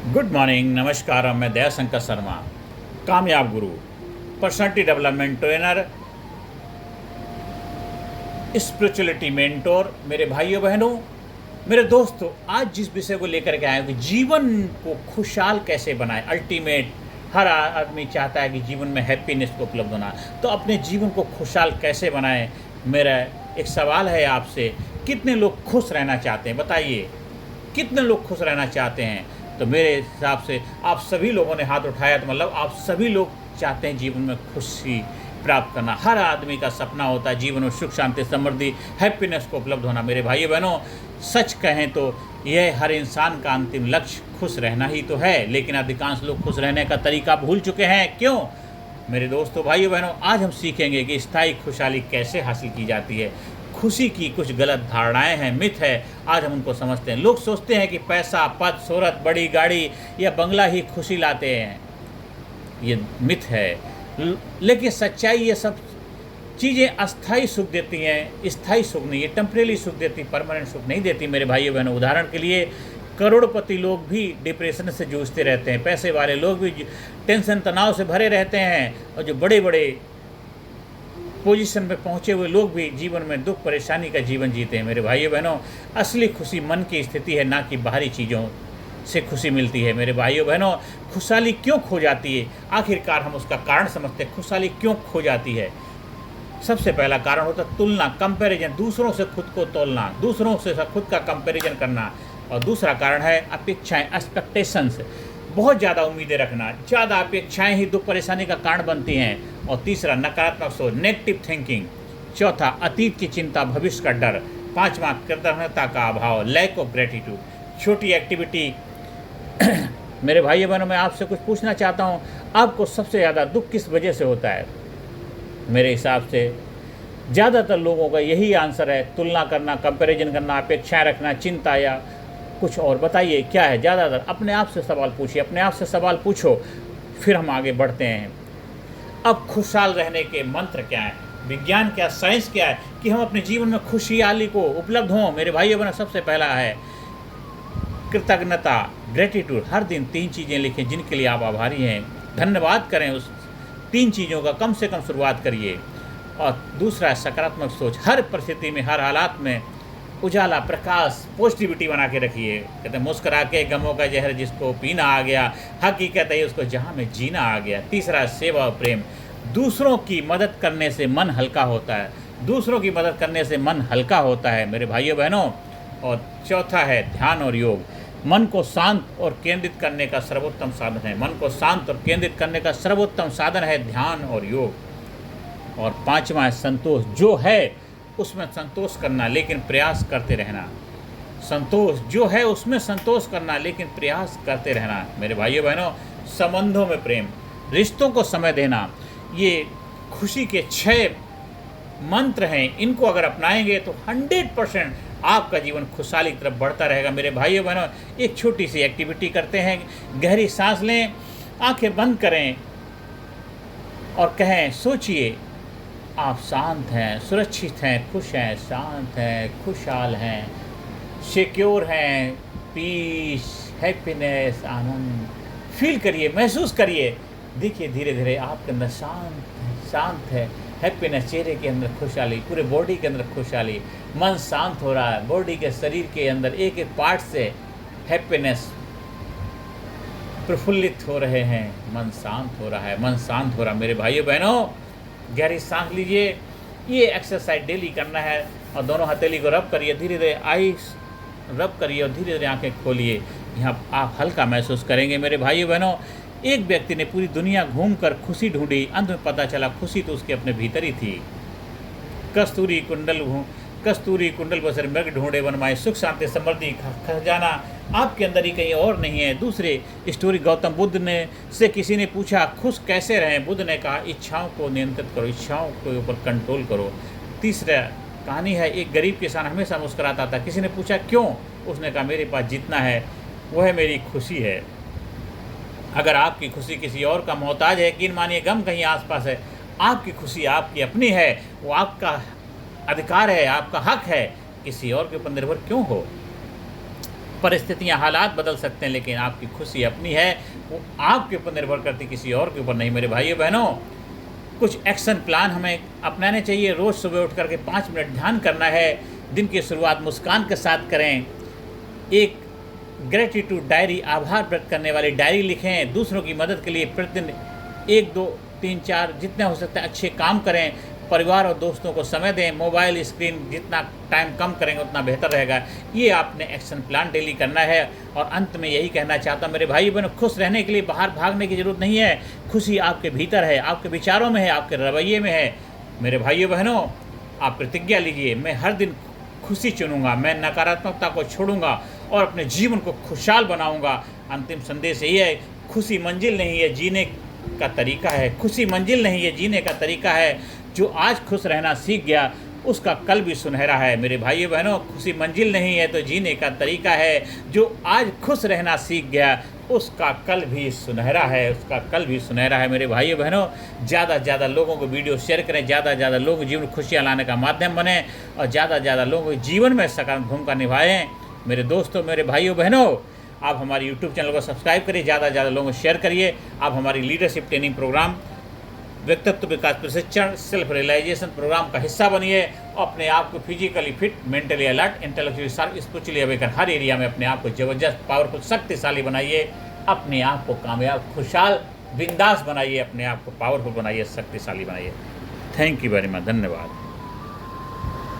Good morning, नमस्कार। मैं दयाशंकर शर्मा, कामयाब गुरु, personality development trainer, spirituality mentor. मेरे भाइयों बहनों, मेरे दोस्तों, आज जिस विषय को लेकर के आए हैं कि जीवन को खुशहाल कैसे बनाएं। अल्टीमेट हर आदमी चाहता है कि जीवन में हैप्पीनेस को उपलब्ध होना, तो अपने जीवन को खुशहाल कैसे बनाएं। मेरा एक सवाल है आपसे, कितने लोग खुश रहना चाहते हैं? बताइए, कितने लोग खुश रहना चाहते हैं? तो मेरे हिसाब से आप सभी लोगों ने हाथ उठाया, तो मतलब आप सभी लोग चाहते हैं जीवन में खुशी प्राप्त करना। हर आदमी का सपना होता है जीवन में सुख, शांति, समृद्धि, हैप्पीनेस को उपलब्ध होना। मेरे भाइयों बहनों, सच कहें तो यह हर इंसान का अंतिम लक्ष्य खुश रहना ही तो है, लेकिन अधिकांश लोग खुश रहने का तरीका भूल चुके हैं। क्यों? मेरे दोस्तों, भाइयों बहनों, आज हम सीखेंगे कि स्थायी खुशहाली कैसे हासिल की जाती है। खुशी की कुछ गलत धारणाएं हैं, मिथ है, आज हम उनको समझते हैं। लोग सोचते हैं कि पैसा, पद, शोहरत, बड़ी गाड़ी या बंगला ही खुशी लाते हैं। ये मिथ है। लेकिन सच्चाई, ये सब चीज़ें अस्थाई सुख देती हैं, स्थायी सुख नहीं। ये टेम्परेरी सुख देती, परमानेंट सुख नहीं देती। मेरे भाइयों बहनों, उदाहरण के लिए करोड़पति लोग भी डिप्रेशन से जूझते रहते हैं, पैसे वाले लोग भी टेंशन, तनाव से भरे रहते हैं, और जो बड़े बड़े पोजीशन में पहुंचे हुए लोग भी जीवन में दुख परेशानी का जीवन जीते हैं। मेरे भाइयों बहनों, असली खुशी मन की स्थिति है, ना कि बाहरी चीज़ों से खुशी मिलती है। मेरे भाइयों बहनों, खुशहाली क्यों खो जाती है? आखिरकार हम उसका कारण समझते हैं, खुशहाली क्यों खो जाती है। सबसे पहला कारण होता है तुलना, कंपैरिजन, दूसरों से खुद को तोलना, दूसरों से खुद का कंपैरिजन करना। और दूसरा कारण है अपेक्षाएं, एक्सपेक्टेशंस, बहुत ज़्यादा उम्मीदें रखना। ज़्यादा अपेक्षाएं ही दुख परेशानी का कारण बनती हैं। और तीसरा, नकारात्मक सोच, नेगेटिव थिंकिंग। चौथा, अतीत की चिंता, भविष्य का डर। पांचवा, कृतज्ञता का अभाव, लैक ऑफ ग्रेटिट्यूड। छोटी एक्टिविटी। मेरे भाइयों बहनों, मैं आपसे कुछ पूछना चाहता हूँ, आपको सबसे ज़्यादा दुख किस वजह से होता है? मेरे हिसाब से ज़्यादातर लोगों का यही आंसर है, तुलना करना, कंपैरिजन करना, अपेक्षाएं रखना, चिंता या कुछ और। बताइए क्या है ज़्यादातर? अपने आप से सवाल पूछिए, अपने आप से सवाल पूछो, फिर हम आगे बढ़ते हैं। अब खुशहाल रहने के मंत्र क्या हैं? विज्ञान क्या, साइंस क्या है कि हम अपने जीवन में खुशहाली को उपलब्ध हों? मेरे भाइयों बहनों, सबसे पहला है कृतज्ञता, ग्रेटिट्यूड। हर दिन 3 चीज़ें लिखें जिनके लिए आप आभारी हैं, धन्यवाद करें। उस 3 चीज़ों का कम से कम शुरुआत करिए। और दूसरा है सकारात्मक सोच। हर परिस्थिति में, हर हालात में उजाला, प्रकाश, पॉजिटिविटी बना के रखिए। कहते हैं मुस्कुरा के गमों का जहर जिसको पीना आ गया, हकीकत है उसको जहाँ में जीना आ गया। तीसरा, सेवा और प्रेम। दूसरों की मदद करने से मन हल्का होता है, दूसरों की मदद करने से मन हल्का होता है मेरे भाइयों बहनों। और चौथा है ध्यान और योग। मन को शांत और केंद्रित करने का सर्वोत्तम साधन है, मन को शांत और केंद्रित करने का सर्वोत्तम साधन है ध्यान और योग। और पांचवा है संतोष। जो है उसमें संतोष करना, लेकिन प्रयास करते रहना। संतोष जो है उसमें संतोष करना, लेकिन प्रयास करते रहना। मेरे भाइयों बहनों, संबंधों में प्रेम, रिश्तों को समय देना, ये खुशी के 6 मंत्र हैं। इनको अगर अपनाएंगे तो 100% आपका जीवन खुशहाली की तरफ बढ़ता रहेगा। मेरे भाइयों बहनों, एक छोटी सी एक्टिविटी करते हैं। गहरी सांस लें, आंखें बंद करें और कहें, सोचिए आप शांत हैं, सुरक्षित हैं, खुश हैं, शांत हैं, खुशहाल हैं, सिक्योर हैं, पीस, हैप्पीनेस, आनंद फील करिए, महसूस करिए। देखिए धीरे धीरे आपके अंदर शांत है, हैप्पीनेस, चेहरे के अंदर खुशहाली, पूरे बॉडी के अंदर खुशहाली, मन शांत हो रहा है, बॉडी के शरीर के अंदर एक एक पार्ट से हैप्पीनेस प्रफुल्लित हो रहे हैं, मन शांत हो रहा है, मन शांत हो रहा है। मेरे भाइयों बहनों, गहरी सांस लीजिए। ये एक्सरसाइज डेली करना है। और दोनों हथेली को रब करिए, धीरे धीरे आईज रब करिए और धीरे धीरे आंखें खोलिए। यहाँ आप हल्का महसूस करेंगे। मेरे भाइयों बहनों, एक व्यक्ति ने पूरी दुनिया घूमकर खुशी ढूंढी, अंत में पता चला खुशी तो उसके अपने भीतर ही थी। कस्तूरी कुंडल बसर मृग ढूंढे बनमाए, सुख शांति समृद्धि खजाना आपके अंदर ही कहीं और नहीं है। दूसरे स्टोरी, गौतम बुद्ध ने से किसी ने पूछा खुश कैसे रहें? बुद्ध ने कहा इच्छाओं को नियंत्रित करो, इच्छाओं के ऊपर कंट्रोल करो। तीसरा कहानी है, एक गरीब किसान हमेशा मुस्कुराता था। किसी ने पूछा क्यों? उसने कहा मेरे पास जितना है वह मेरी खुशी है। अगर आपकी खुशी किसी और का मोहताज है, यकीन मानिए गम कहीं आसपास है। आपकी खुशी आपकी अपनी है, वो आपका अधिकार है, आपका हक है, किसी और के ऊपर निर्भर क्यों हो। परिस्थितियाँ, हालात बदल सकते हैं, लेकिन आपकी खुशी अपनी है, वो आपके ऊपर निर्भर करती, किसी और के ऊपर नहीं। मेरे भाइयों बहनों, कुछ एक्शन प्लान हमें अपनाने चाहिए। रोज़ सुबह उठ करके 5 मिनट ध्यान करना है। दिन की शुरुआत मुस्कान के साथ करें। एक ग्रेटिट्यूड डायरी, आभार व्यक्त करने वाली डायरी लिखें। दूसरों की मदद के लिए प्रतिदिन 1, 2, 3, 4 जितना हो सकता है अच्छे काम करें। परिवार और दोस्तों को समय दें। मोबाइल स्क्रीन जितना टाइम कम करेंगे उतना बेहतर रहेगा। ये आपने एक्शन प्लान डेली करना है। और अंत में यही कहना चाहता हूँ मेरे भाई बहनों, खुश रहने के लिए बाहर भागने की ज़रूरत नहीं है। खुशी आपके भीतर है, आपके विचारों में है, आपके रवैये में है। मेरे भाइयों बहनों, आप प्रतिज्ञा लीजिए, मैं हर दिन खुशी चुनूंगा, मैं नकारात्मकता को छोड़ूंगा और अपने जीवन को खुशहाल बनाऊंगा। अंतिम संदेश यही है, खुशी मंजिल नहीं है, जीने का तरीका है। खुशी मंजिल नहीं है, जीने का तरीका है। जो आज खुश रहना सीख गया उसका कल भी सुनहरा है। मेरे भाइयों बहनों, खुशी मंजिल नहीं है तो जीने का तरीका है। जो आज खुश रहना सीख गया उसका कल भी सुनहरा है, उसका कल भी सुनहरा है। मेरे भाइयों बहनों, ज़्यादा से ज़्यादा लोगों को वीडियो शेयर करें, ज़्यादा से ज़्यादा लोगों के जीवन में खुशियाँ लाने का माध्यम बने और ज़्यादा से ज़्यादा लोगों के जीवन में सकारात्मक भूमिका निभाएं। मेरे दोस्तों, मेरे भाइयों बहनों, आप हमारे YouTube चैनल को सब्सक्राइब करिए, ज़्यादा से ज़्यादा लोगों को शेयर करिए। आप हमारी लीडरशिप ट्रेनिंग प्रोग्राम, व्यक्तित्व विकास प्रशिक्षण, सेल्फ रियलाइजेशन प्रोग्राम का हिस्सा बनिए। अपने आप को physically fit, mentally alert, intellectually sharp, spiritually awaken, हर एरिया में अपने आप को जबरदस्त, पावरफुल, शक्तिशाली बनाइए। अपने आप को कामयाब, खुशहाल, बिंदास बनाइए। अपने आप को पावरफुल बनाइए, शक्तिशाली बनाइए। Thank you very much. धन्यवाद।